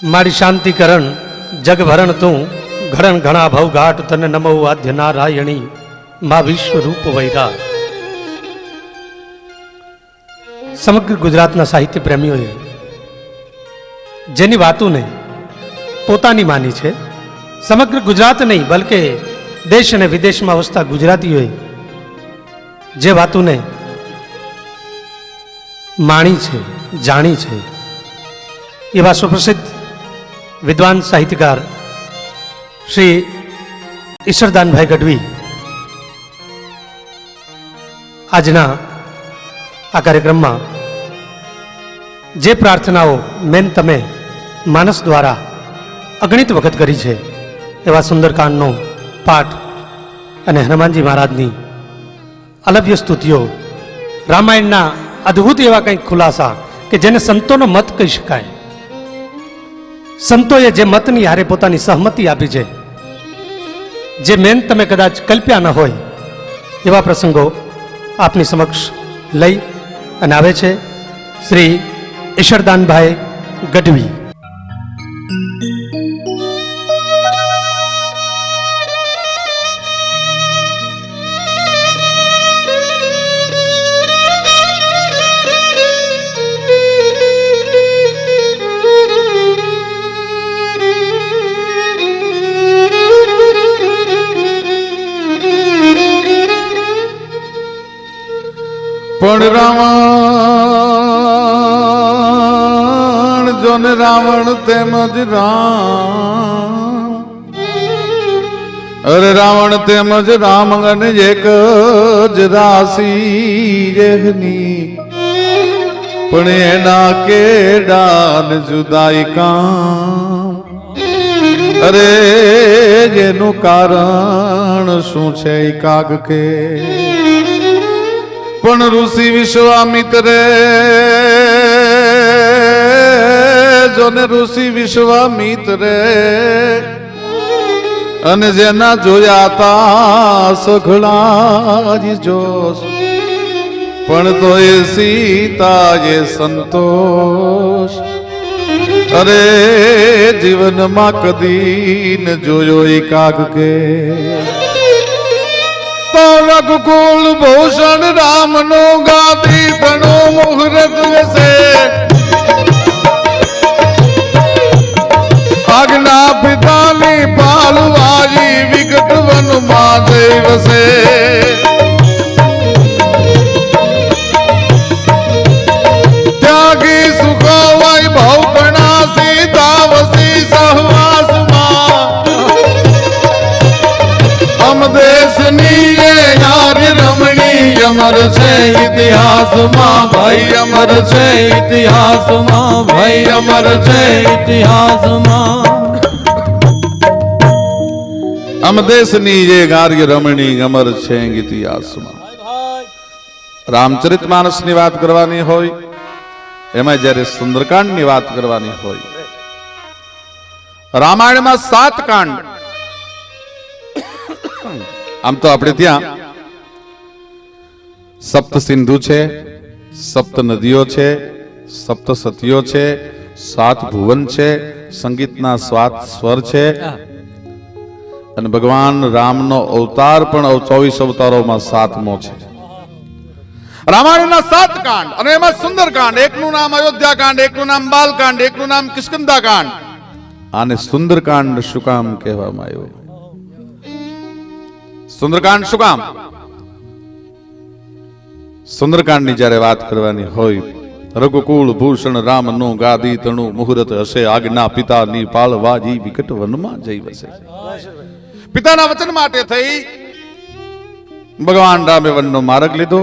મારી શાંતિકરણ જગભરણ તું ઘરણ ઘણા ભવઘાટ તને નમો આદ્ય નારાયણી મા વિશ્વરૂપ વૈરા. સમગ્ર ગુજરાતના સાહિત્ય પ્રેમીઓએ જેની વાતોને પોતાની માની છે, સમગ્ર ગુજરાત નહીં બલકે દેશ અને વિદેશમાં વસતા ગુજરાતીઓએ જે વાતોને માણી છે, જાણી છે, એવા સુપ્રસિદ્ધ વિદ્વાન સાહિત્યકાર શ્રી ઈશ્વરદાનભાઈ ગઢવી આજના આ કાર્યક્રમમાં જે પ્રાર્થનાઓ મેન તમે માનસ દ્વારા અગણિત વખત કરી છે એવા સુંદરકાંડનો પાઠ અને હનુમાનજી મહારાજની અલભ્ય સ્તુતિઓ, રામાયણના અદ્ભુત એવા કંઈક ખુલાસા કે જેને સંતોનો મત કહી શકાય. સંતોએ જે મતની હારે પોતાની સહમતિ આપી છે, જે મેન તમે કદાચ કલ્પ્યા ન હોય એવા પ્રસંગો આપની સમક્ષ લઈ અને આવે છે શ્રી ઈશ્વરદાનભાઈ ગઢવી. પણ રાવણ જોને રાવણ તેમજ રામ, અરે રાવણ તેમજ રામ અને એક જ રાશિ રહેની, પણ એના કેડાન જુદાઈ કામ. અરે જેનું કારણ શું છે કાગ કે પણ ઋષિ વિશ્વામિત્રે જોને ઋષિ વિશ્વામિત્રે અને જેના જોયા તા સઘળા જોશ, પણ તો એ સીતા એ સંતોષ. અરે જીવનમાં કદી ન જોયો એ કાગ કે રઘુકુલ ભૂષણ રામ નો ગાદી તણો મુહૂર્ત વસે, આજ્ઞા પિતાની પાલવાજી વિકટ વનમાં જઈ વસે. ત્યાગી સુખવાય ભવકણા સીતા વસી સહવાસમાં, અમ દેશની અમર છે ઇતિહાસમાં ભાઈ, અમર છે ઇતિહાસમાં ભાઈ, અમર છે ઇતિહાસમાં. અમ દેશની જે ગાર્ય રમણી અમર છે ઇતિહાસમાં. રામચરિતમાનસની વાત કરવાની હોય, એમાં જ્યારે સુંદરકાંડની વાત કરવાની હોય, રામાયણમાં 7 કાંડ. આમ તો આપણે ત્યાં સપ્ત સિંધુ છે, સપ્ત નદીઓ છે, સપ્ત સતીઓ છે, 7 ભુવન છે, સંગીતના 7 સ્વર છે, અને ભગવાન રામનો અવતાર પણ 24 અવતારોમાં 7મો છે. રામાયણના 7 કાંડ અને એમાં સુંદરકાંડ, એકનું નામ અયોધ્યાકાંડ, એકનું નામ બાલકાંડ, એકનું નામ કિષ્કિંધાકાંડ. આને સુંદરકાંડ શું કામ કહેવામાં આવ્યો? સુંદરકાંડ શું કામ? સુંદરકાંડની જ્યારે વાત કરવાની હોય, રઘુકુળ ભૂષણ રામ નું ગાદી તણું મુહૂર્ત હશે, આજ્ઞા પિતાની પાળવાજી વિકટ વનમાં જઈ વસે. પિતાના વચન માટે થઈ ભગવાન રામે વનનો માર્ગ લીધો.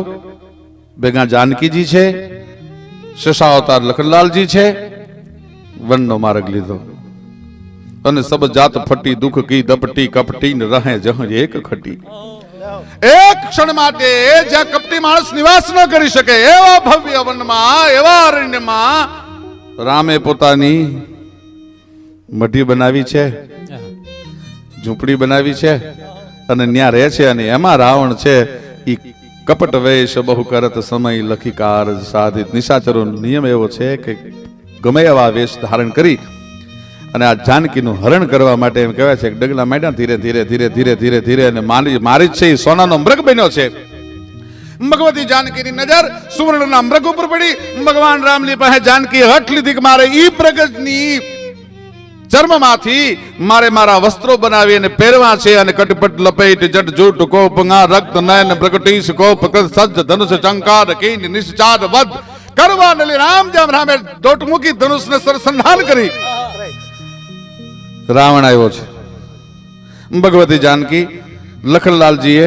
ભેગા જાનકીજી છે, શેષાવતાર લખનલાલજી છે, વનનો માર્ગ લીધો. અને સબ જાત ફટી દુઃખ કી દપટી કપટી ન રહે જહ એક ખટી. એક ક્ષણ માટે જ્યાં કપટી માણસ નિવાસ ન કરી શકે એવા ભવ્ય વનમાં, એવા અરણ્યમાં રામે પોતાની મઢી બનાવી છે, ઝૂંપડી બનાવી છે અને ત્યાં રહે છે. અને એમાં રાવણ છે એ કપટ વેશ બહુ કરત સમય લખી સાધિત. નિશાચરો નિયમ એવો છે કે ગમે એવા વેશ ધારણ કરી અને આ જાનકીનું હરણ કરવા માટે એમ કહેવાય છે કે ડગલા માંડ્યા ધીરે ધીરે ધીરે ધીરે ધીરે ધીરે અને મારી જ છે એ સોનાનો મૃગ બન્યો છે. ભગવતી જાનકીની નજર સુવર્ણના મૃગ ઉપર પડી. ભગવાન રામની પાસે જાનકી હઠ લીધી કે મારે ઈ પ્રગટની ચર્મમાંથી મારે મારા વસ્ત્રો બનાવી અને પહેરવા છે અને કટપટ લપેટ જટ જૂટ કોપ ngા રક્ત નયન પ્રગટીશ કોપ સજ્જ ધનુષ ચંકાર કીન નિશ્ચાર વધ કરવા નલી રામ જામ રામે દોટ મૂકી ધનુષને સરસંધાન કરી. રાવણ આવ્યો છે. ભગવતી જાનકી લખનલાલજીએ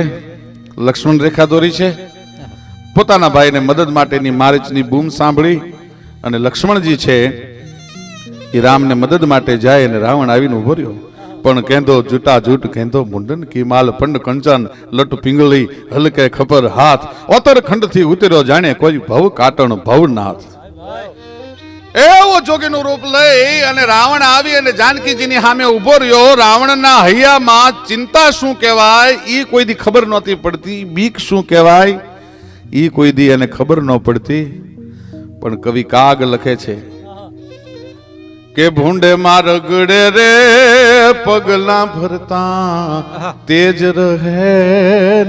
લક્ષ્મણ રેખા દોરી છે. પોતાના ભાઈને મદદ માટેની મારીચની બૂમ સાંભળી અને લક્ષ્મણજી છે એ રામને મદદ માટે જાય અને રાવણ આવીને ઉભો રહ્યો. પણ કેંદો જૂટા જૂટ કેંદો મુંડન કી માલ પંડ કંચન લટ પિંગળી હલકે ખબર હાથ ઓતર ખંડથી ઉતર્યો જાણે કોઈ ભવ કાટણ ભવનાથ. એવો જોગીનું રૂપ લઈ અને રાવણ આવી અને જાનકીજીની સામે ઉભો રહ્યો. રાવણના હૈયામાં ચિંતા શું કહેવાય ઈ કોઈ દી ખબર નહોતી પડતી. બીક શું કહેવાય ઈ કોઈ દી એને ખબર ન પડતી. પણ કવિ કાગ લખે છે કે ભૂંડે માં રગડે રે પગલા ભરતા તેજ રહે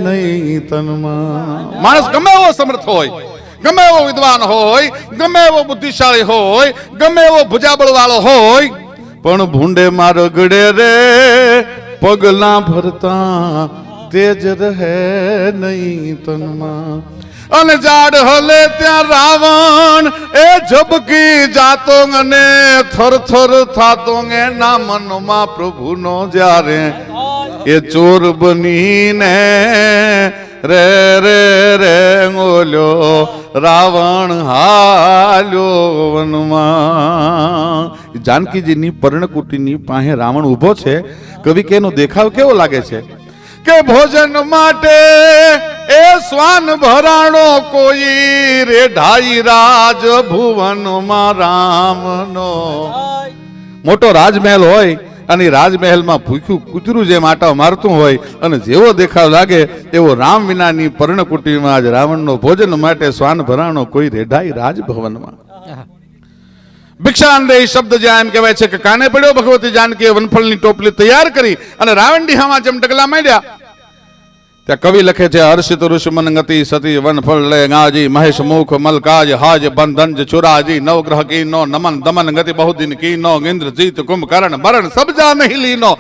નહીં તનમાં. માણસ ગમે એવો સમર્થ હોય, ગમે એવો વિદ્વાન હોય, ગમે એવો બુદ્ધિશાળી હોય, ગમે એવો ભુજાબળ વાળો હોય, પણ ભૂંડે માં રગડે રે પગલા ભરતા તેજ રહે નહીં તનમાં. અને ઝાડ હલે ત્યાં રાવણ એ ઝબકી જાતો અને થર થર થાતો એના મનમાં પ્રભુનો જ્યારે એ ચોર બનીને રે રે રે ઓલ્યો રાવણ હાલ્યો વનમાં. જાનકીજીની પર્ણકુટીની પાસે રાવણ ઉભો છે. કવિ કેનો દેખાવ કેવો લાગે છે કે ભોજન માટે એ સ્વાન ભરાણો કોઈ રે ઢાઈ રાજ ભુવનમાં રામનો. મોટો રાજમહેલ હોય અને રાજમહેલમાં ભૂખ્યું કૂતરું જેમ આટા મારતું હોય અને જેવો દેખાવ લાગે એવો રામ વિનાની પર્ણકુટીમાં જ રાવણનો ભોજન માટે સ્વાન ભરાણો કોઈ રેઢાઈ રાજભવનમાં. ભિક્ષાન રે શબ્દ જ્યાં એમ કહેવાય છે કે કાને પડ્યો. ભગવતી જાનકીએ વનફળની ટોપલી તૈયાર કરી અને રાવણની હામાં જેમ ડગલા માંડ્યા. ત્યાં કવિ લખે છે હર્ષિત ઋષિમન ગતિ સતી વનફળ લે ગાજી મહેશ મુખ મલકાજ હાજ બંધન ચુરાજી નવગ્રહ કીનો નમન દમન ગતિ બહુદિન કીનો ઇન્દ્ર જીત કુંભકરણ મરણ સબ જા નહીં લીનો.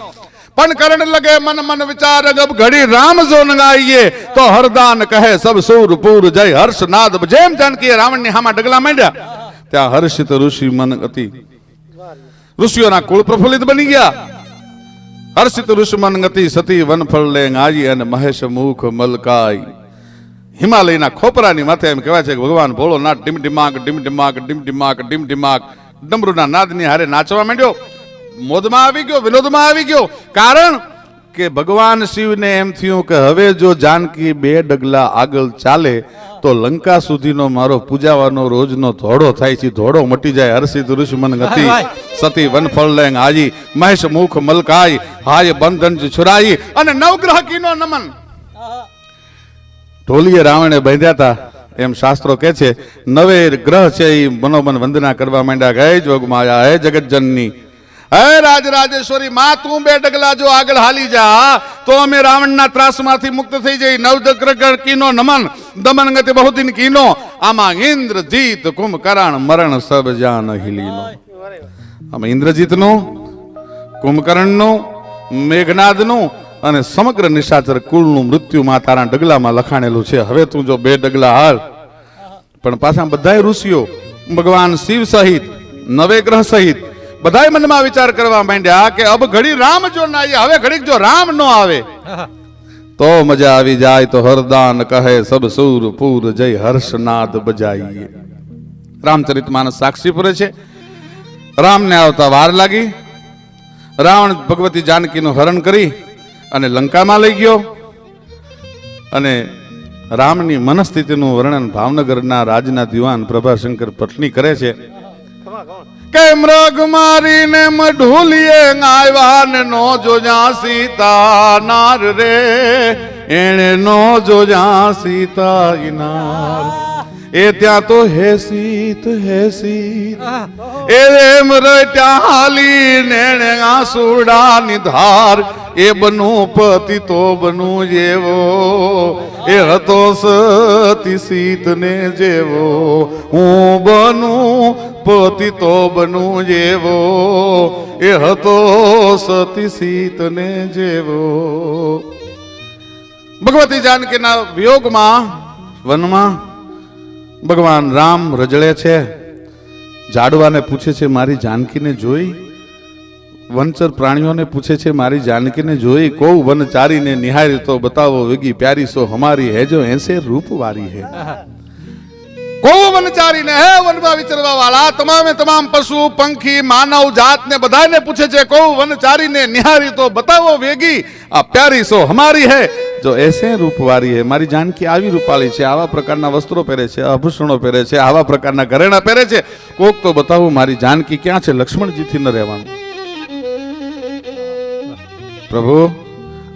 પણ કરણ લગે મન મન વિચાર ગબ ઘડી રામ જો નગાઈએ તો હરદાન કહે સબ સૂર પૂર જય હર્ષનાદ. જેમ જાનકીએ રાવણની હામાં ડગલા માંડ્યા ત્યાં હર્ષિત ઋષિ મન ગતિ ઋષિઓના કુળ પ્રફુલ્લિત બની ગયા. હર્ષિત ઋષિ મન ગતિ સતી વનફળ લે ગાજી અને મહેશ મુખ મલકાઈ. હિમાલયના ખોપરાની માથે એમ કહેવાય છે કે ભગવાન ભોળોનાથ ડીમ ડીમાક ડીમ ડીમાક ડીમ ડીમાક ડીમ ડીમાક ડમરૂના નાદની હારે નાચવા માંડ્યો. મોદમાં આવી ગયો, વિનોદમાં આવી ગયો. કારણ કે ભગવાન શિવને એમ થયું કે હવે જો જાનકી બે ડગલા આગળ ચાલે તો લંકા સુધીનો મારો પૂજાવાનો રોજનો ધોડો થાય છે, ધોડો મટી જાય. હર્ષિત ઋષિ મન ગતિ સતી વનફળ લેંગ આજી મહેશ મુખ મલકાઈ હાય બંધન છુરાઈ અને નવગ્રહ કીનો નમન. ઢોલીએ રાવણે બાંધ્યા હતા એમ શાસ્ત્રો કહે છે. નવે ગ્રહ છે એ મનોમન વંદના કરવા માંડ્યા. હે જોગમાયા, હે જગતજનની, હે રાજરાજેશ્વરી માં, તું બે ડગલા જો આગળ હાલી જા તો અમે રાવણના ત્રાસમાંથી મુક્ત થઈ જઈ. નવગ્રહ કીનો નમન દમન ગતિ બહુદિન કીનો. આમાં ઇન્દ્રજીત કુંભકરણ મરણ સબ જાન હિલીનો. આમાં ઇન્દ્રજીતનું, કુંભકર્ણનું, મેઘનાદનું અને સમગ્ર નિશાચર કુળનું મૃત્યુ માં તારા ડગલામાં લખાણેલું છે. હવે તું જો બે ડગલા હાલ. પણ પાછા બધાય ઋષિઓ ભગવાન શિવ સહિત નવે ગ્રહ સહિત બધાય મનમાં વિચાર કરવા માંડ્યા કે અબ ઘડી રામ જો ના આવે, હવે ઘડીક જો રામ ન આવે તો મજા આવી જાય. તો હરદાન કહે સબ સૂર પૂર જય હર્ષનાદ બજાઈએ. રામચરિતમાનસ સાક્ષી પૂરે છે. રામને આવતા વાર લાગી. રાવણ ભગવતી જાનકીનું હરણ કરી અને લંકામાં લઈ ગયો. અને રામની મનસ્થિતિનું વર્ણન ભાવનગરના રાજના દિવાન પ્રભાશંકર પટણી કરે છે કે મૃગ મારીને મઢુલીએ આવ્યા ને નો જોજા સીતા નાર રે, એને નો જોજા સીતા નાર. એ ત્યાં તો હે સીત એ રેમ રટ્યા હાલી નેણે આંસુડાની ધાર એ બનું પતિ તો બનું જેવો એ હતો સતી સીત ને જેવો હું બનું પતિ તો બનું જેવો એ હતો સતી સીત ને જેવો. ભગવતી જાનકીના વિયોગમાં વનમાં ભગવાન રામ રજળે છે. ઝાડવાને પૂછે છે મારી જાનકીને જોઈ, વનચર પ્રાણીઓને પૂછે છે મારી જાનકીને જોઈ, કો વનચારીને નિહારી તો બતાવો વેગી પ્યારી સો હમારી હે જો એસે રૂપવારી હે. કો વનચારીને હે વનમાં વિચરવા વાળા તમામે તમામ પશુ પંખી માનવ જાત ને બધાને પૂછે છે કો વનચારીને નિહારી તો બતાવો વેગી આ પ્યારી સો હમારી હે જો એસે રૂપવારી હે. મારી જાનકી આવી રૂપાળી છે, આવા પ્રકારના વસ્ત્રો પહેરે છે, આભૂષણો પહેરે છે, આવા પ્રકારના ઘરેણા પહેરે છે, કોક તો બતાવું મારી જાનકી ક્યાં છે, લક્ષ્મણજીથી ન રહેવાનું. પ્રભુ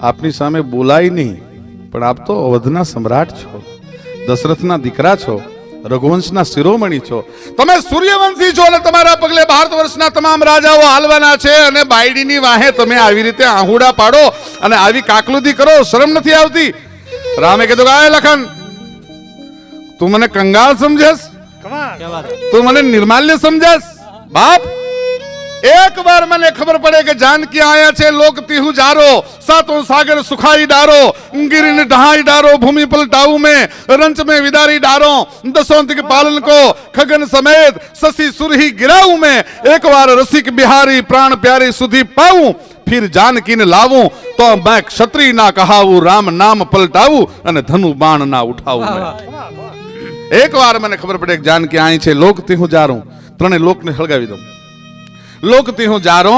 આપની સામે બોલાય નહીં, પણ આપ તો અવધના સમ્રાટ છો, દશરથના દીકરા છો, રઘુવંશના શિરોમણી છો, તમે સૂર્યવંશી છો અને તમારા પગલે ભારત વર્ષના તમામ રાજાઓ હાલવાના છે અને બાયડીની વાહે તમે આવી રીતે આહુડા પાડો અને આવી કાકલુદી કરો, શરમ નથી આવતી? રામે કીધું ગાય લખન તું મને કંગાળ સમજેસ, તું મને નિર્માલ્ય સમજેસ? બાપ એક વાર મને ખબર પડે કે જાનકી આયા છે, લોક તીહુ જારો, सातों सागर सुखाई डारो, गिरिन ढहाई डारो, भूमि पलटाऊ में रंच में विदारी डारो, दसों के पालन को खगन समेत शशि सुरही गिराऊं में, एक बार रसिक बिहारी प्राण प्यारी सुधी पाऊं, फिर जानकी ने लाऊं तो मैं क्षत्रिय ना कहाऊं, राम नाम पलटाऊं અને ધનુ બાણ ના ઉઠાવું. એક વાર મને ખબર પડે કે જાનકી આઈ છે, લોકતી હું જારું, ત્રણે લોકને હળગાવી દઉં. લોકતી હું જારો,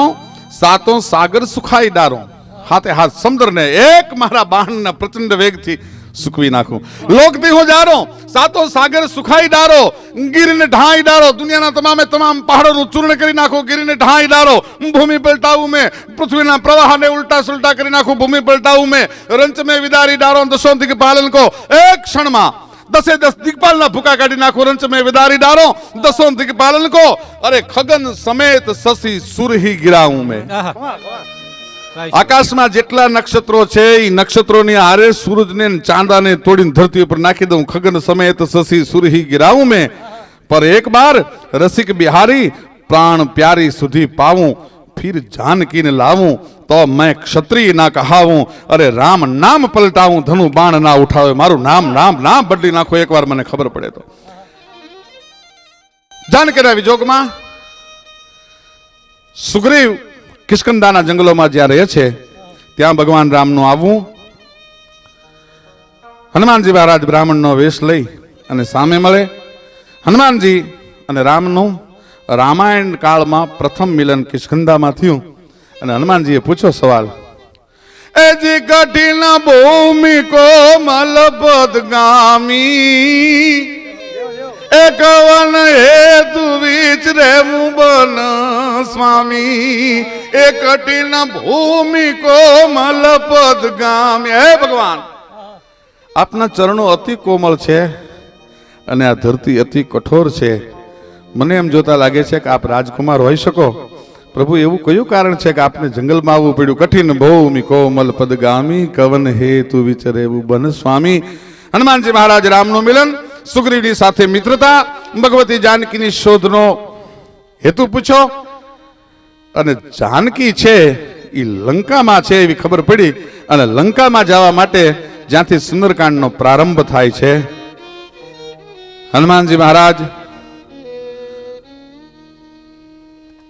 સાતો સાગર સુખાઈ ડારો, હાથે હાથ સમુદ્રને એક મારા બાણના પ્રચંડ વેગથી સુકવી નાખું. લોકતી હું જારો, સાતો સાગર સુખાઈ ડારો, ગીરને ઢાઈ ડારો, દુનિયાના તમામે તમામ પહાડોનું ચૂર્ણ કરી નાખો, ગીરને ઢાઈ ડારો, ભૂમિ પલટાવું મેં, પૃથ્વીના પ્રવાહને ઉલ્ટા સુલટા કરી નાખું, ભૂમિ પલટાવું મેં, રંચ में विदारी डारो, दसों दिक पालन को एक क्षण में दसे दस दिग्पाल ना भूखा काटी नाखो, रंच में विदारी डारो, दसों दिक पालन को अरे खगन समेत शशि सुरही गिराऊं में. આકાશમાં જેટલા નક્ષત્રો છે એ નક્ષત્રોની હારે સૂરજને ચાંદાને તોડીને ધરતી ઉપર નાખી દઉં, ખગન સમેત શશि સુરહી गिराऊं में, पर एक बार रसिक बिहारी प्राण प्यारी सुधी पाऊं, फिर जानकी ने लाऊं तो मैं क्षत्रिय ना कहाऊं, अरे राम नाम पलटाऊं, धनु बाण ना उठावे, मारू नाम नाम नाम बदली नाखो. एक बार મને ખબર પડે તો जानकीના વિજોગમાં સુગ્રીવ કિષ્કંધાના જંગલોમાં જ્યાં રહે છે ત્યાં ભગવાન રામનું આવવું, હનુમાનજી મહારાજ બ્રાહ્મણનો વેશ લઈ અને સામે મળે. હનુમાનજી અને રામનું રામાયણ કાળમાં પ્રથમ મિલન કિષ્કંધામાં થયું અને હનુમાનજીએ પૂછ્યો સવાલ, એ જી કઠિન ભૂમિ કોમલ પદગામી, એક વન હેતુ વિચરે બન સ્વામી, એ કઠિન ભૂમિ કોમલ પદગામી. હે ભગવાન, આપના ચરણો અતિ કોમળ છે અને આ ધરતી અતિ કઠોર છે. મને એમ જોતા લાગે છે કે આપ રાજકુમાર હોઈ શકો. પ્રભુ એવું કયું કારણ છે કે આપને જંગલમાં આવવું પડ્યું? કઠિન ભૂમિ કોમલ પદગામી, કવન હેતુ વિચરે બન સ્વામી. હનુમાનજી મહારાજ રામનું મિલન, સુગ્રીવની સાથે મિત્રતા, ભગવતી જાનકીની શોધનો હેતુ પૂછો અને જાનકી છે એ લંકામાં છે એવી ખબર પડી અને લંકામાં જવા માટે જ્યાંથી સુંદરકાંડનો પ્રારંભ થાય છે. હનુમાનજી મહારાજ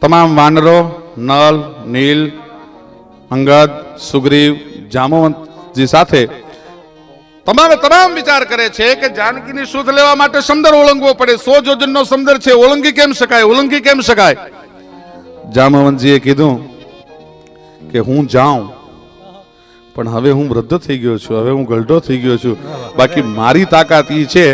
તમામ વાનરો નલ, નીલ, અંગદ, સુગ્રીવ, જાંબુવંતજી સાથે તમામ વિચાર કરે છે કે જાનકીની શોધ લેવા માટે સમંદર ઓળંગવો પડે. 100 યોજનનો સમંદર છે, ઓળંગી કેમ શકાય? જાંબુવંતજીએ કીધું કે હું જાઉં, પણ હવે હું વૃદ્ધ થઈ ગયો છું, હવે હું ગલઢો થઈ ગયો છું, બાકી મારી તાકાત એ છે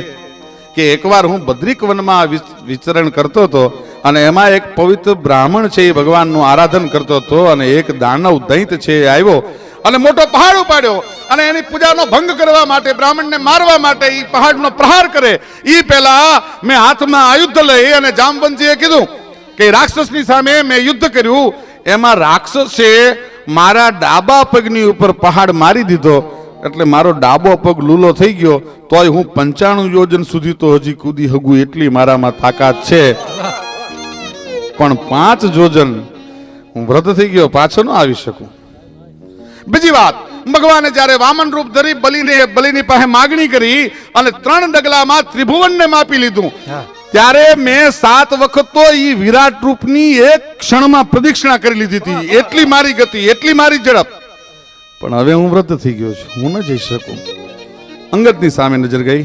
કે એકવાર હું બદ્રિક વનમાં વિચરણ કરતો હતો અને એમાં એક પવિત્ર બ્રાહ્મણ છે એ ભગવાનનું આરાધન કરતો હતો અને એક દાનવ દૈત છે એ આવ્યો અને મોટો પહાડ ઉપાડ્યો અને એની પૂજાનો ભંગ કરવા માટે, બ્રાહ્મણને મારવા માટે એ પહાડનો પ્રહાર કરે એ પહેલા મેં હાથમાં આયુધ લઈ અને જામવંતજીએ કીધું કે રાક્ષસની સામે મેં યુદ્ધ કર્યું. એમાં રાક્ષસે મારા ડાબા પગની ઉપર પહાડ મારી દીધો એટલે મારો ડાબો પગ લૂલો થઈ ગયો. તોય હું 95 યોજન સુધી તો હજી કૂદી હગું એટલી મારામાં તાકાત છે, પણ 5 યોજન હું વ્રત થઈ ગયો, પાછો ન આવી શકું. બીજી વાત, ભગવાને જ્યારે વામન રૂપ ધરી બલિની પાસે માગણી કરી અને 3 ડગલામાં ત્રિભુવનને માપી લીધું, ત્યારે મેં 7 વખત તો ઈ વિરાટ રૂપની એક ક્ષણમાં પ્રદક્ષિણા કરી લીધી હતી. એટલી મારી ગતિ, એટલી મારી ઝડપ. પણ હવે હું વ્રત થઈ ગયો છું, હું ન જઈ શકું. અંગદની સામે નજર ગઈ.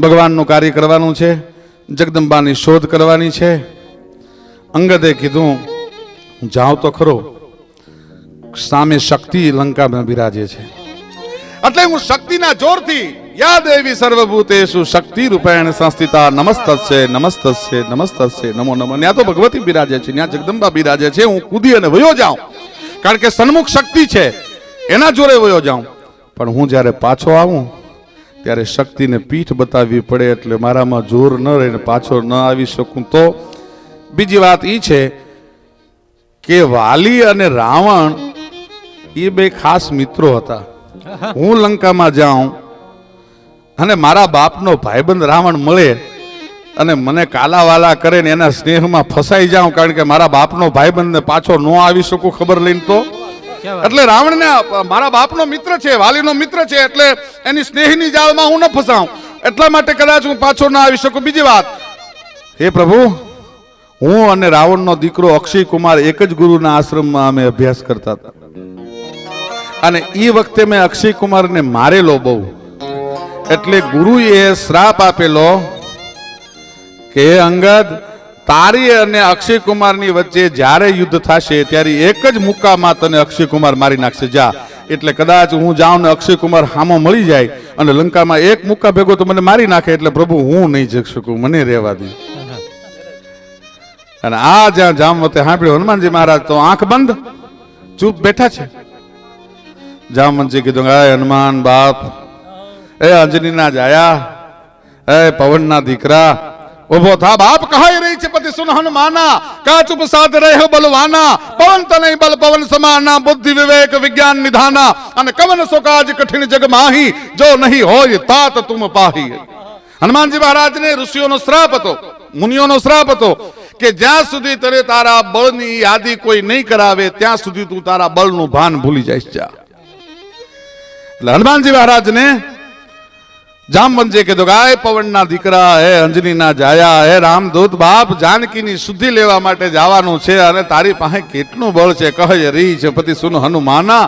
ભગવાનનું કાર્ય કરવાનું છે, જગદંબાની શોધ કરવાની છે. અંગદે કીધું જાઓ તો ખરો, સામે શક્તિ લંકામાં બિરાજે છે, એટલે હું શક્તિના જોરથી યા દેવી સર્વભૂતેષુ શક્તિ રૂપેણ સંસ્થિતા નમસ્તસ્ય નમસ્તસ્ય નમસ્તસ્ય નમો નમઃ. ત્યાં તો ભગવતી બિરાજે છે, ત્યાં જગદંબા બિરાજે છે. હું કૂદી અને વયો જાઉં, કારણ કે સન્મુખ શક્તિ છે, એના જોરે વયો જાઉં. પણ હું જ્યારે પાછો આવું ત્યારે શક્તિને પીઠ બતાવવી પડે, એટલે મારામાં જોર ન રહીને પાછો ન આવી શકું. તો બીજી વાત એ છે કે વાલી અને રાવણ એ બે ખાસ મિત્રો હતા. હું લંકામાં જાઉં અને મારા બાપનો ભાઈબંધ રાવણ મળે અને મને કાલાવાલા કરે ને એના સ્નેહમાં ફસાઈ જાઉં, કારણ કે મારા બાપનો ભાઈબંધને પાછો ન આવી શકું ખબર લઈને. તો એટલે રાવણને મારા બાપનો મિત્ર છે, વાલીનો મિત્ર છે, એટલે એની સ્નેહની જાળમાં હું ન ફસાઉં, એટલા માટે કદાચ હું પાછો ના આવી શકું. બીજી વાત, હે પ્રભુ, હું અને રાવણનો દીકરો અક્ષય કુમાર એક જ ગુરુના આશ્રમમાં અમે અભ્યાસ કરતા હતા, અને એ વખતે મેં અક્ષય કુમારને મારેલો બહુ, એટલે ગુરુએ શ્રાપ આપેલો કે અંગદ, તારી અને અક્ષય કુમારની વચ્ચે જ્યારે યુદ્ધ થશે ત્યારે એક જ મુક્કામાં તને અક્ષય કુમાર મારી નાખશે, જા. એટલે કદાચ હું જાઉં ને અક્ષય કુમાર હામો મળી જાય અને લંકામાં એક મુક્કા ભેગો તો મને મારી નાખે, એટલે પ્રભુ હું નહીં જઈ શકું, મને રહેવા દે. અને આ જ્યાં જામવંતે સાંભળ્યું, હનુમાનજી મહારાજ તો આંખ બંધ ચૂપ બેઠા છે. જામવંતજી કીધું, એ હનુમાન બાપ, એ અંજનીના જાયા, એ પવનના દીકરા, ઉભો થા બાપ. કહાઈ રહી છે પતિ સુન હનુમાના, કા ચુપ સાધ રહે બલવાના, પવન તનય બલ પવન સમાના, બુદ્ધિ વિવેક વિજ્ઞાન નિધાના, અને કવન સો કાજ કઠિન જગ માહી, જો નહીં હોય તાત તુમ પાહી. હનુમાનજી મહારાજને ઋષિઓનો શ્રાપ હતો, મુનિઓનો શ્રાપ હતો કે જ્યાં સુધી તને તારા બળની યાદી કોઈ નહીં કરાવે ત્યાં સુધી તું તારા બળનું ભાન ભૂલી જઈશ, જા. એટલે હનુમાનજી મહારાજને જામવંતજીએ કીધું, ગાય પવનના દીકરા, હે અંજનીના જાયા, હે રામદૂત બાપ, જાનકીની શુદ્ધિ લેવા માટે જવાનું છે અને તારી પાસે કેટલું બળ છે, કહે રહી છે પતિ સુન હનુમાના,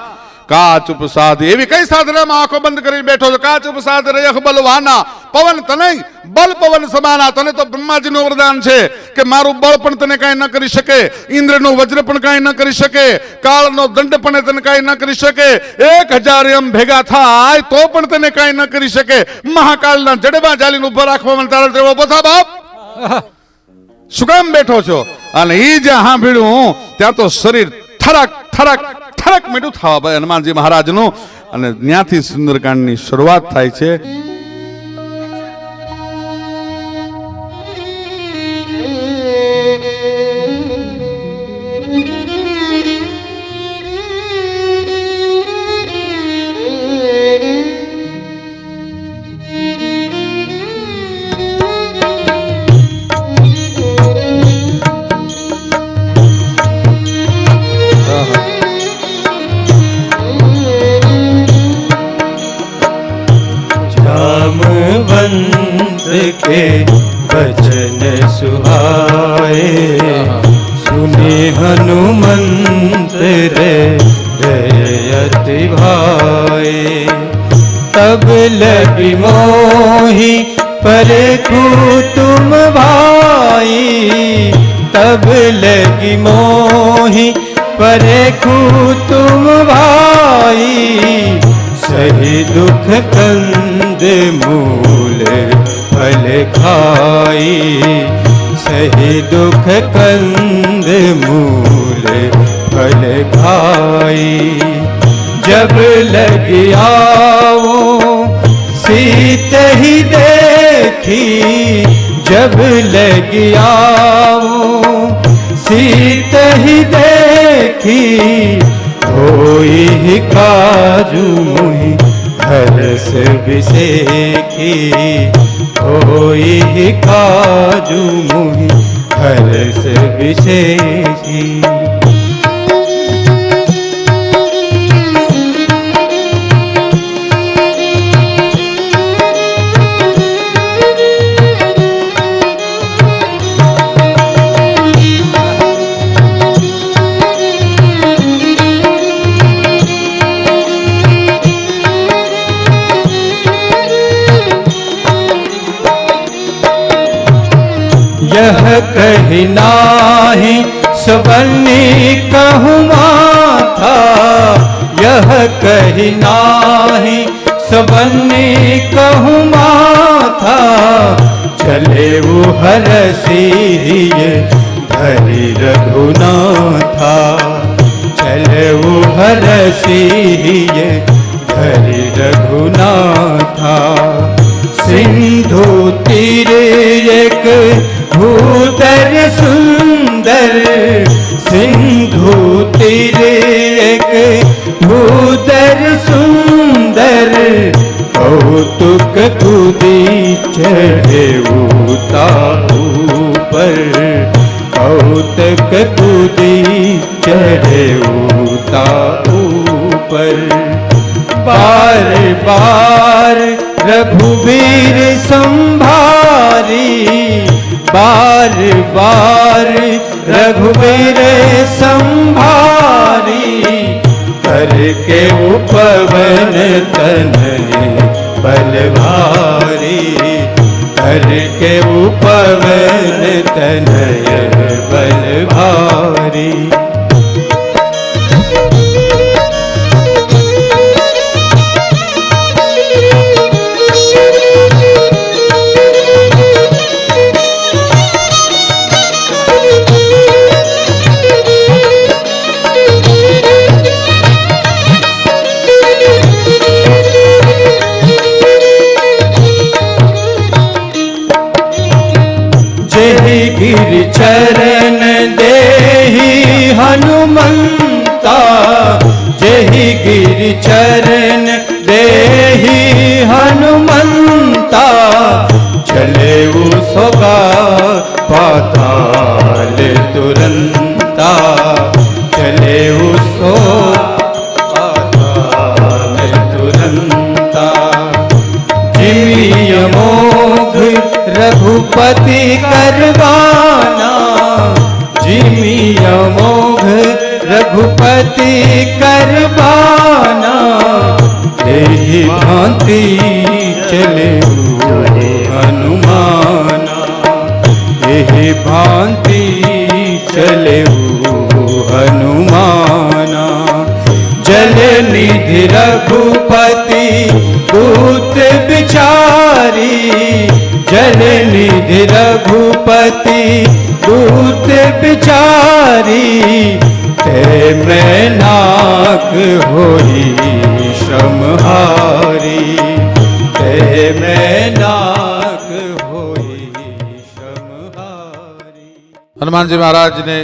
કા ચુપ સાધ. એવી કઈ સાધનામાં આંખો બંધ કરી બેઠો છો? કા ચુપ સાધ રહ બલવાના, પવન તનય બલ પવન સમાના. તને તો બ્રહ્માજીનું વરદાન છે કે મારું બળ પણ તને કાંઈ ન કરી શકે, ઇન્દ્રનું વજ્ર પણ કાંઈ ન કરી શકે, કાળનો દંડ પણ તને કાંઈ ન કરી શકે, 1000 એમ ભેગા થાય તો પણ તને કાંઈ ન કરી શકે. મહાકાળના જડમાં જાલીને ઉભો રાખવામાં તારા જેવો પોતા બાપ શું કામ બેઠો છો? અને એ જ્યાં સાંભળ્યું ત્યાં તો શરીર થરક થરક થરક મીઠું થવા ભાઈ હનુમાનજી મહારાજનું, અને ત્યાંથી સુંદરકાંડની શરૂઆત થાય છે. के वचन सुहाए, सुने हनुमंत रे अति भाए. तब लगी मोहि परखू तुम भाई, तब लगी मोहि परखू तुम भाई. सही दुख कंद मूल फल खाई, सही दुख कंद मूल फल खाई। जब लगी आओ सीत ही देखी, जब लगी आओ सीत ही देखी, होई काजू मुहि हरस बिसेखी, होई काजू मुहि हरस बिसेखी। यह कही नाही सवनी कहूँ माथा, यह कही नाही सवनी कहूँ माथा, चले वो हरसिए धरि रघुनाथा, चले वो हरसिए धरि रघुनाथा। सिंधु तीर एक भूधर सुंदर, सिंधु तीर एक भूधर सुंदर, कौतुक कूदी चढ़े ऊपर, कौतुक कूदी चढ़े ऊपर। बार बार रघुवीर संभारी, बार बार रघुवीर संभारी, करके उपवन तनय बल भारी, करके उपवन तनय बल भारी। गिर चरण देहि हनुमंता, जेहि गिर चरण देहि हनुमंता, चले वो सोगा पाताल तुरंता, चले वो सो पाताल तुरंता। जिमिय मोघ रघुपति करवाना, जिमिय मोघ रघुपति करवाना, यही भांति चले हनुमाना, यही भांति चले हनुमाना। जल निधि रघुपति दूत बिचारी, जल निधि रघुपति दूत बिचारी, ते मैं नाक होई श्रमहारी, ते मैं नाक होई श्रमहारी। हनुमान जी महाराज ने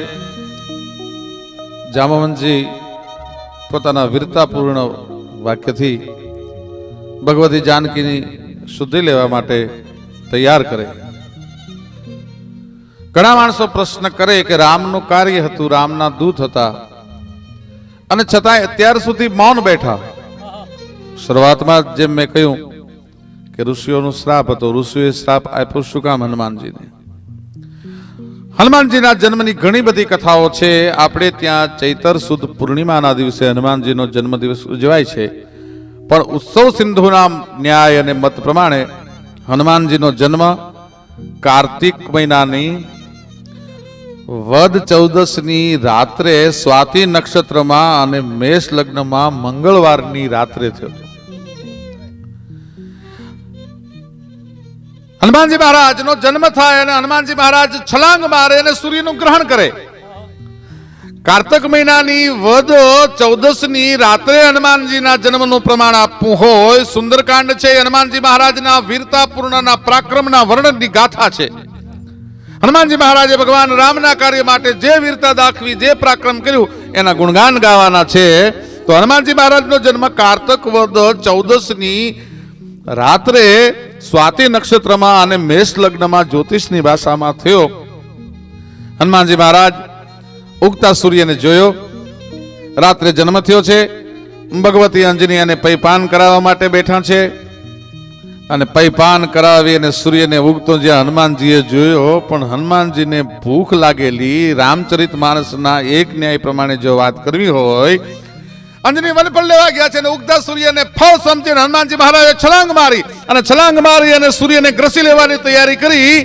जामवंत जी પોતાના વીરતાપૂર્ણ વાક્યથી ભગવતી જાનકીની શુદ્ધિ લેવા માટે તૈયાર કરે. ઘણા માણસો પ્રશ્ન કરે કે રામનું કાર્ય હતું, રામના દૂત હતા, અને છતાંય અત્યાર સુધી મૌન બેઠા. શરૂઆતમાં જેમ મેં કહ્યું કે ઋષિઓનો શ્રાપ હતો, ઋષિઓએ શ્રાપ આપ્યો શું કામ? હનુમાનજીને. હનુમાનજીના જન્મની ઘણી બધી કથાઓ છે. આપણે ત્યાં ચૈતર સુદ પૂર્ણિમાના દિવસે હનુમાનજીનો જન્મદિવસ ઉજવાય છે, પણ ઉત્સવ સિંધુના ન્યાય અને મત પ્રમાણે હનુમાનજીનો જન્મ કાર્તિક મહિનાની વદ ચૌદસની રાત્રે સ્વાતિ નક્ષત્રમાં અને મેષ લગ્નમાં મંગળવારની રાત્રે થયો. હનુમાનજી મહારાજનો જન્મ થાય અને હનુમાનજી મહારાજ છલાંગ મારે અને સૂર્યનું ગ્રહણ કરે. કાર્તક મહિનાની વદ 14ની રાત્રે હનુમાનજીના જન્મનું પ્રમાણ આપવું હોય. સુંદરકાંડ છે હનુમાનજી મહારાજના વીરતાપૂર્ણના પરાક્રમના વર્ણનની ગાથા છે. હનુમાનજી મહારાજે ભગવાન રામના કાર્ય માટે જે વીરતા દાખવી, જે પરાક્રમ કર્યું, એના ગુણગાન ગાવાના છે. તો હનુમાનજી મહારાજનો જન્મ કાર્તક વદ 14ની રાત્રે સ્વાતિ નક્ષત્રમાં અને મેષ લગ્નમાં જ્યોતિષની ભાષામાં થયો. હનુમાનજી મહારાજ ઉગતા સૂર્યને જોયો. રાત્રે જન્મ થયો છે. ભગવતી અંજની અને પૈપાન કરાવવા માટે બેઠા છે અને પૈપાન કરાવી અને સૂર્યને ઉગતો જ્યાં હનુમાનજીએ જોયો. પણ હનુમાનજીને ભૂખ લાગેલી. રામચરિત માનસના એક ન્યાય પ્રમાણે જો વાત કરવી હોય, અંજની વન પર લેવા ગયા છે અને ઉગતા સૂર્યને ફળ સમજીને હનુમાનજી મહારાજે છલાંગ મારી અને સૂર્યને ગ્રસી લેવાની તૈયારી કરી.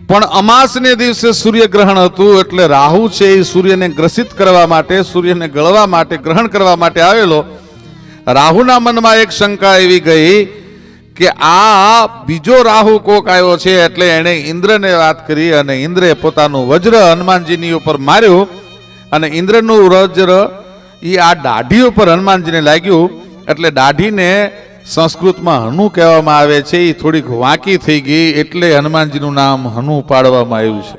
પણ અમાસને દિવસે સૂર્યગ્રહણ હતું એટલે રાહુ છે એ સૂર્યને ગ્રસિત કરવા માટે, સૂર્યને ગળવા માટે, ગ્રહણ કરવા માટે આવેલો. રાહુના મનમાં એક શંકા એવી ગઈ કે આ બીજો રાહુ કોક આવ્યો છે. એટલે એણે ઇન્દ્રને વાત કરી અને ઇન્દ્રે પોતાનું વજ્ર હનુમાનજીની ઉપર માર્યું અને ઇન્દ્રનું વજ્ર એ આ દાઢી ઉપર હનુમાનજીને લાગ્યું. એટલે દાઢીને સંસ્કૃતમાં હનુ કહેવામાં આવે છે. એ થોડીક વાંકી થઈ ગઈ એટલે હનુમાનજીનું નામ હનુ પાડવામાં આવ્યું છે.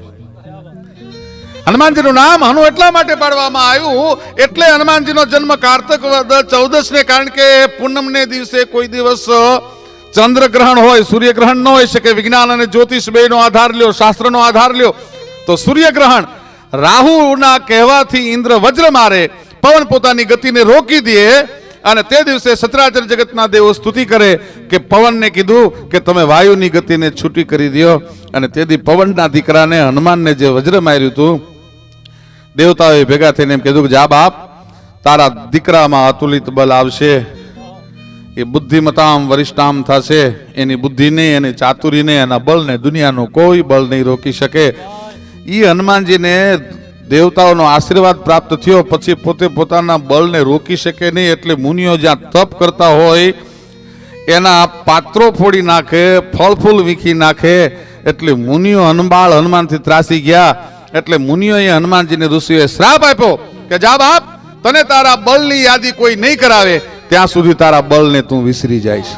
હનુમાનજીનું નામ હનુ એટલા માટે પાડવામાં આવ્યું એટલે હનુમાનજીનો જન્મ કાર્તક વદ 14 ને, કારણ કે પૂનમને દિવસે કોઈ દિવસ ચંદ્રગ્રહણ હોય, સૂર્યગ્રહણ ન હોઈ શકે. વિજ્ઞાન અને જ્યોતિષ બેનો આધાર લ્યો, શાસ્ત્રનો આધાર લ્યો તો સૂર્યગ્રહણ. રાહુના કહેવાથી ઇન્દ્ર વજ્ર મારે, પવન પોતાની ગતિને રોકી દે અને તે દિવસે સચરાચર જગતના દેવો સ્તુતિ કરે કે પવનને કીધું કે તમે વાયુની ગતિને છૂટી કરી દો. અને તેથી પવનના દીકરાને હનુમાનને જે વજ્ર માર્યું હતું, દેવતાઓએ ભેગા થઈને એમ કીધું કે જા બાપ, તારા દીકરામાં અતુલિત બળ આવશે. એ બુદ્ધિમતામ વરિષ્ઠામ થશે. એની બુદ્ધિને, એની ચાતુરીને, એના બળને દુનિયાનું કોઈ બળ નહીં રોકી શકે. એ હનુમાનજીને દેવતાઓનો આશીર્વાદ પ્રાપ્ત થયો પછી પોતે પોતાના બળને રોકી શકે નહીં. એટલે મુનિઓ જ્યાં તપ કરતા હોય એના પાત્રો ફોડી નાખે, ફળ ફૂલ વીખી નાખે. એટલે મુનિઓ હનુમાનથી ત્રાસી ગયા. એટલે મુનિઓએ હનુમાનજીને ઋષિઓએ શ્રાપ આપ્યો કે જા બાપ, તને તારા બળની યાદી કોઈ નહીં કરાવે ત્યાં સુધી તારા બળને તું વિસરી જઈશ.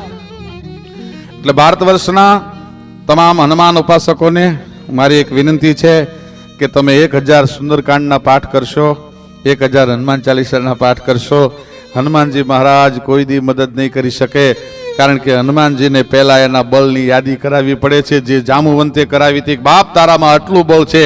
એટલે ભારત વર્ષના તમામ હનુમાન ઉપાસકોને મારી એક વિનંતી છે કે તમે 1000 સુંદરકાંડના પાઠ કરશો, 1000 હનુમાન ચાલીસાના પાઠ કરશો. હનુમાનજી મહારાજ કોઈ દી મદદ નહીં કરી શકે, કારણ કે હનુમાનજીને પહેલા એના બળની યાદી કરાવવી પડે છે, જે જામુવંતે કરાવી હતી. બાપ, તારામાં આટલું બળ છે.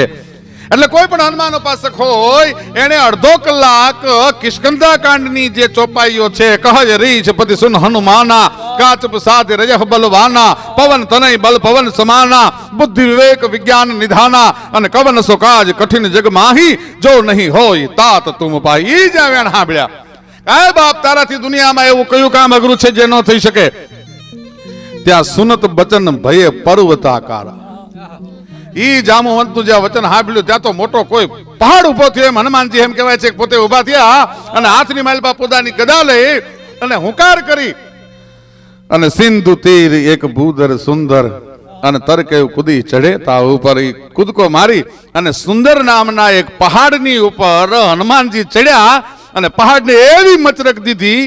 એટલે કોઈ પણ હનુમાન ઉપાસક હોય એને અડધો કલાક કિષ્કંધા કાંડની જે ચોપાઈઓ છે, કહજ રીછ પતિ સુન હનુમાના, કાચ પ્રસાદ રજહ બલવાના, પવન તનય બલ પવન સમાના, બુદ્ધિ વિવેક વિજ્ઞાન નિધાના, અને કવન સો કાજ કઠિન જગ માહી, જો નહીં હોય તાત તુમ પાઈ. ઈ જ આવ્યા સાંભળ્યા. કાય બાપ, તારાથી દુનિયામાં એવું કયું કામ અઘરું છે જે ન થઈ શકે? ત્યાં સુનત બચન ભયે પર્વતાકાર. ઈ જામુવંતનું જ્યાં વચન સાંભળ્યું ત્યાં તો મોટો કોઈ પહાડ ઉભો થયો. એમ હનુમાનજી એમ કહેવાય છે કે પોતે ઉભા થયા અને હાથની માલપા પોતાની ગદા લઈ અને હુંકાર કરી અને સિંધુ તીર એક ભૂધર સુંદર અને તરકે કૂદી ચડે તા ઉપર કૂદકો મારી અને સુંદર નામના એક પહાડની ઉપર હનુમાનજી ચડ્યા અને પહાડને એવી મચરક દીધી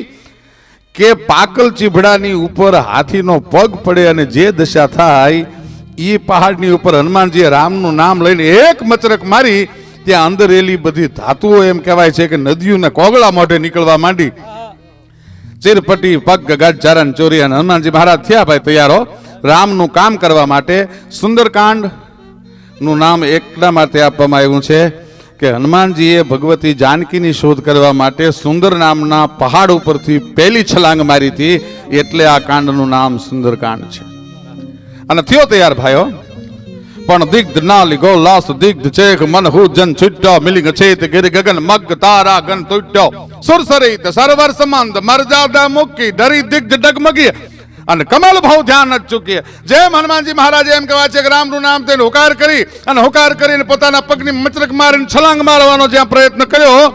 કે પાકલ ચીભડાની ઉપર હાથીનો પગ પડે અને જે દશા થાય. એ પહાડની ઉપર હનુમાનજીએ રામનું નામ લઈને એક મચરક મારી. ત્યાં અંદર એલી બધી ધાતુઓ એમ કહેવાય છે કે નદીઓને કોગળા મોઢે નીકળવા માંડી. ચીરપટી પગ ગાજ ચારણ ચોરી અને હનુમાનજી મહારાજ થયા ભાઈ તૈયારો રામનું કામ કરવા માટે. સુંદરકાંડ નું નામ એટલા માટે આપવામાં આવ્યું છે કે હનુમાનજીએ ભગવતી જાનકીની શોધ કરવા માટે સુંદર નામના પહાડ ઉપરથી પહેલી છલાંગ મારી હતી, એટલે આ કાંડનું નામ સુંદરકાંડ છે. અને થયો તૈયાર ભાઈઓ. પણ દિગ્ધ નાલી ગોલાસ દિગ્ધ ચેખ મન હુ જન છૂટ્યો, મિલિંગ છેત ગિર ગગન મગ તારા ગન તૂટ્યો, સુરસરિત સરવર સમંદ મરજાદા મુક્કી ડરી દિગ્ધ ડગમગી અને કમલ ભાવ ધ્યાન જ ચૂકીએ. જેમ હનુમાનજી મહારાજે એમ કહેવાય છે કે રામનું નામ તેને હુકાર કરી અને હુકાર કરીને પોતાના પગની મચરક મારીને છલાંગ મારવાનો જ્યાં પ્રયત્ન કર્યો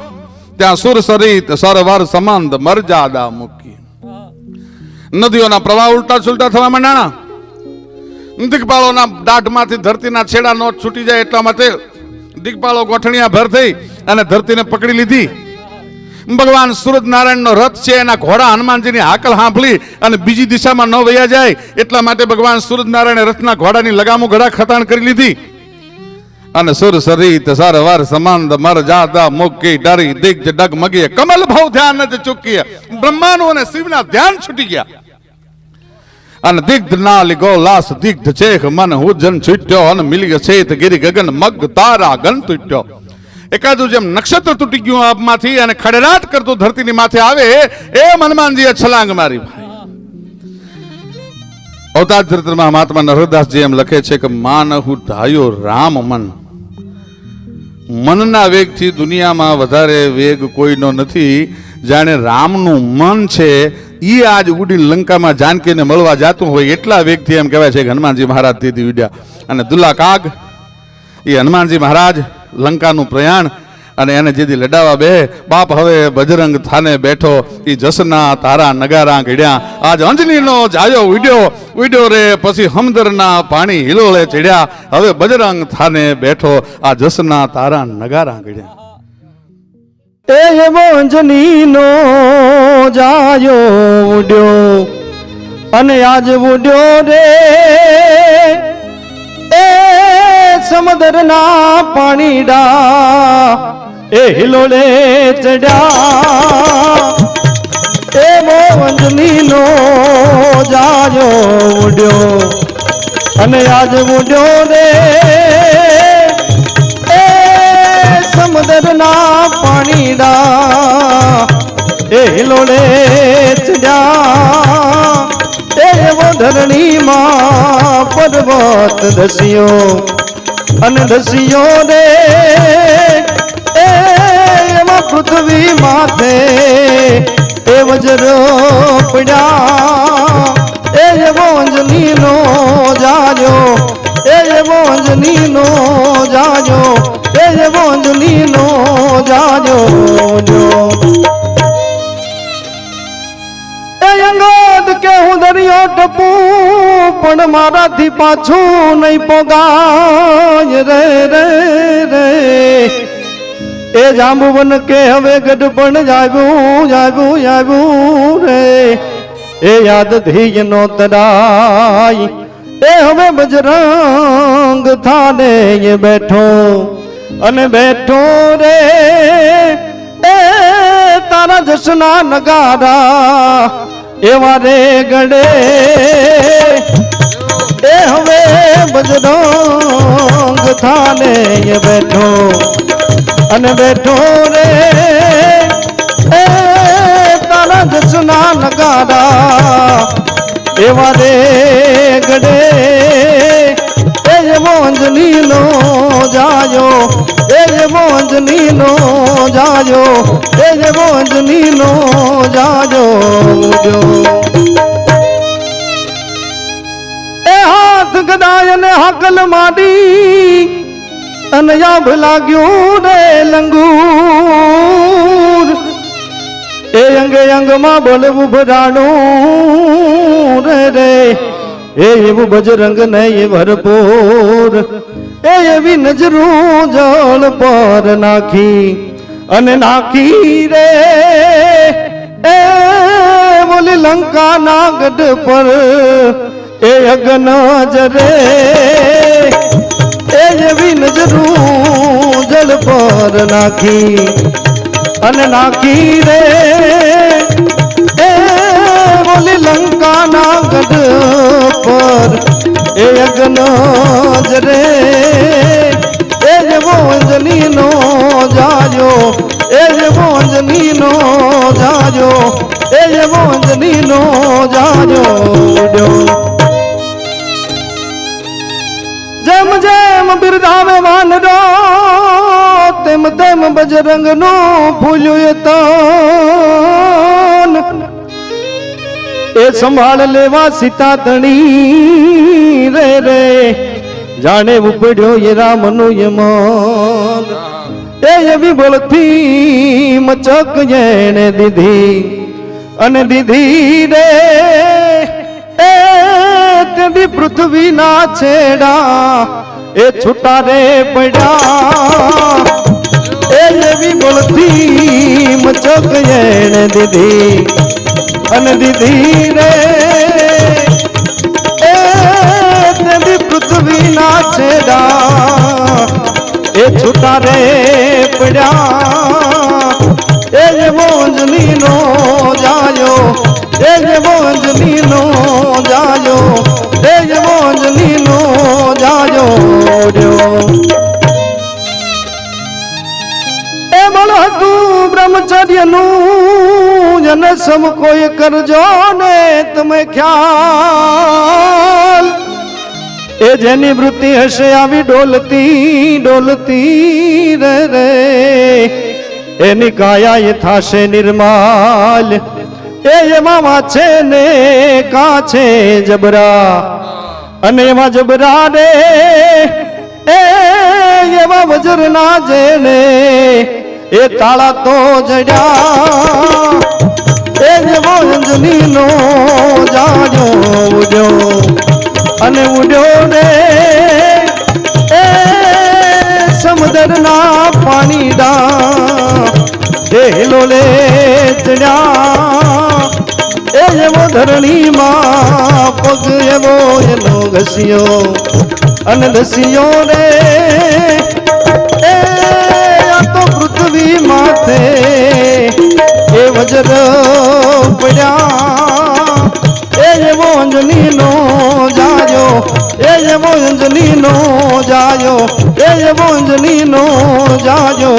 ત્યાં સુરસરિત સરવર સમંદ મરજાદા મુક્કી. નદીઓના પ્રવાહ ઉલટા સુલટા થવા માંડ્યા. દિગપાળોના દાઢમાંથી ધરતીના છેડા નો છૂટી જાય એટલા માટે દિગપાળો ગોઠણિયા ભર થઈ અને ધરતીને પકડી લીધી. ભગવાન સૂરજનારાયણનો રથ છે એના ઘોડા હનુમાનજીની હાકલ સાંભળી અને બીજી દિશામાં ન વયા જાય એટલા માટે ભગવાન સૂરજનારાયણે રથના ઘોડાની લગામો ગળા ખતાણ કરી લીધી. અને સુર સરિત સારવાર સમાન મર જાદા મુક્કી ડરી દિગ્જ ડગમગી કમલ ભાવ ધ્યાન જ ચૂકી. બ્રહ્માનું અને શિવના ધ્યાન છૂટી ગયા. અને દિગ્ધ નાલી ગોલાસ દિગ્ધ ચેખ મન હુજન છૂટ્યો અને મિલી છેત ગિરી ગગન મગ તારા ગન તૂટ્યો. એકાદું જેમ નક્ષત્ર તૂટી ગયું આપમાંથી અને ખડરાટ કરતું ધરતીની માથે આવે એમ હનુમાનજીએ છલાંગ મારી. અવતાર ચરિત્રમાં મહાત્મા નરહરદાસજી એમ લખે છે કે માનહુ ધાયો રામ મન. મનના વેગથી દુનિયામાં વધારે વેગ કોઈનો નથી. જાણે રામનું મન છે ઈ આજ ઉડી લંકામાં જાનકીને મળવા જાતું હોય એટલા વેગથી એમ કહેવાય છે કે હનુમાનજી મહારાજ તેથી ઉડ્યા. અને દુલ્લા કાગ એ હનુમાનજી મહારાજ લંકાનું પ્રયાણ અને એને જેથી લડાવા બે બાપ હવે બજરંગ થાને બેઠો એ જસના તારા નગારા ઘડ્યા. આજ અંજનીનો જાયો ઉડ્યો રે પછી હમદરના પાણી હિલોળે ચડ્યા. હવે બજરંગ થાને બેઠો આ જસના તારા નગારા ઘડ્યા. એ અંજનીનો જાયો ઉડ્યો અને આજ ઉડ્યો રે એ સમુદ્રના પાણીડા એ હિલોળે ચડ્યા. એવો અંજનીનો જાયો ઉડ્યો અને આજ ઉડ્યો રે એ સમુદ્રના પાણીડા એ હિલોળે ચડ્યા. એવો ધરણીમાં પર્વત દસ્યો અને દસ્યો રે એમાં પૃથ્વી માથે એ વજ્ર પડ્યા. એવો અંજનીનો જાયો એવો અંજનીનો જાયો એવો અંજનીનો જાયો. અંગદ કે હું દરિયો ટપું પણ મારાથી પાછું નહીં પોગાય રે રે રે. એ જાંબુવન કે હવે ગઢ પણ આવ્યું રે. એ યાદ ધીય નો તરાય એ હવે બજરંગ થાને એ બેઠો અને બેઠો રે એ તારા જસના નગારા એવા રે ગડે. એ હવે બજરંગ થાને એ બેઠો અને બેઠો રે એ તારા જસના નગારા એવા રે ગડે. એવો અંજનીનો જાયો એવો અંજનીનો જાયો એવો અંજનીનો જાયો. એ હાથ ગદાય ને હાકલ માડી અને યાબ લાગ્યું રે લંગૂર. એ અંગે અંગમાં બોલવું ભરાણું રે રે. એવું બજરંગ નહીં ભરપૂર એ એવી નજરું જળ પર નાખી અને નાખી રે એ બોલી લંકાના ગઢ પર એ અગન જરે. એ એવી નજરું જળ પર નાખી અને નાખી રે એ બોલી લંકાના ગઢ પર એ અગન જરે. એ જેવો અંજનીનો જાયો એ જેવો અંજનીનો જાયો એ જેવો અંજનીનો જાયો. જેમ જેમ બિરદાવે વાનરો તેમ તેમ બજરંગનો ફૂલ્યું તન. એ સંભાળ લેવા સીતા તણી રે રે જાણે ઉપડ્યો એ રામનું યમન. એ એવી બોલથી મચક જેણે દીધી અને દીધી રે એ તેની પૃથ્વીના છેડા એ છૂટા રે પડ્યા એ એવી બોલતી મચક એને દીધી અને દીધી રે એ તેની પૃથ્વીના છેડા એ છૂટા રે પડ્યા એ મોંજની નો જાયો એ મોંજની નો જાયો એ મોંજની નો જાયો એ બોલ હતું બ્રહ્મચર્યનું જન સમ કોઈ કરજો ને તમે ખ્યાલ એ જેની વૃત્તિ હશે આવી ડોલતી ડોલતી રે રે એની કાયા એ થાશે નિર્માલ એ એમાં છે ને કા છે જબરા અને એમાં જબરા રે એ એવા વજર ના જેને એ તાળા તો જડ્યા એ જેવો અંજની નો જાડ્યો ઉડ્યો અને ઉડ્યો રે એ સમુદ્રના પાણી ડા એ હિલોલે ચડ્યા એ એવો ધરણીમાં પગ એવો એનો ઘસ્યો અને ઘસ્યો રે એ આ તો પૃથ્વી માથે એ વજ્ર પડ્યા એ એવો અંજની નો જાયો એ એવો અંજની નો જાયો એ એવો અંજની નો જાયો